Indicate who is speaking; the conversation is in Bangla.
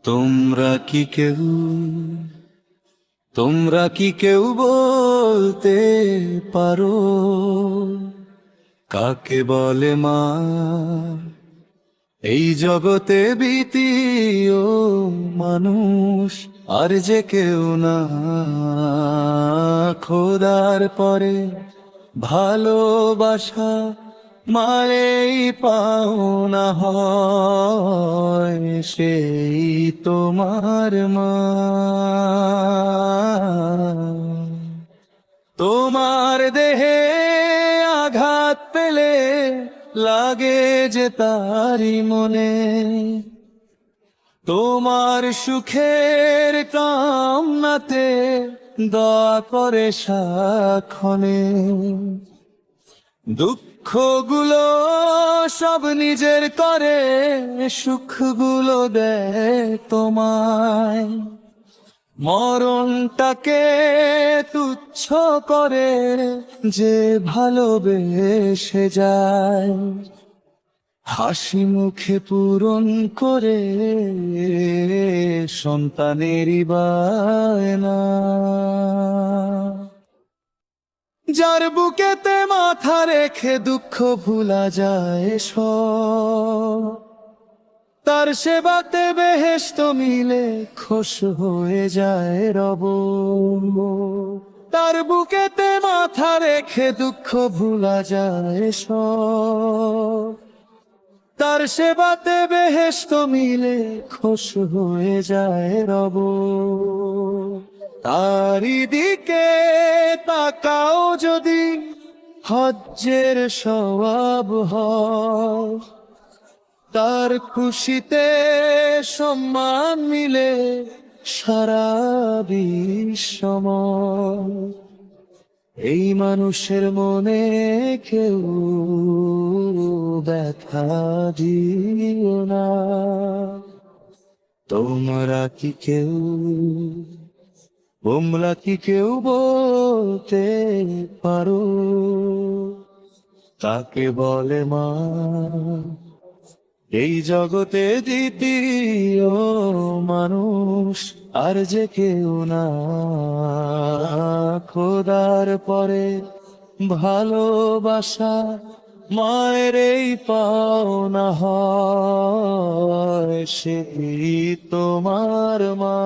Speaker 1: তোমরা কি কেউ তোমরা কি কেউ বলতে পারো কাকে বলে মা? এই জগতে দ্বিতীয় মানুষ আর যে কেউ না। খোদার পরে ভালোবাসা মারেই পাওনা হয়, সেই তোমার মা। তোমার দেহে আঘাত পেলে লাগে যে তারি মনে, তোমার সুখের কামনাতে দয়া করে সাক্ষণে। দুঃখগুলো সব নিজের করে, সুখগুলো দেয় তোমায়। মরণটাকে তুচ্ছ করে যে ভালোবেসে যায়, হাসি মুখে পূরণ করে সন্তানেরই বায়না। যার বুকেতে মাথা রেখে দুঃখ ভুলা যায় সব, তার সেবাতে বেহেশত মিলে খুশ হয়ে যায় রব। তার বুকেতে মাথা রেখে দুঃখ ভুলা যায় সব, তার সেবাতে বেহেশত মিলে খুশ হয়ে যায় রব। তারি দিকে তাকাও যদি হজ্জের সওয়াব হয়, তার খুশিতে সম্মান মিলে সারা বিশ্বময়। এই মানুষের মনে কেউ ব্যথা দিও না। তোমরা কি কেউ বলতে পারো তাকে বলে মা? এই জগতে দ্বিতীয় মানুষ আর যে কেউ না। খোদার পরে ভালোবাসা মায়ের এই পাওনা হয়, সেই তোমার মা।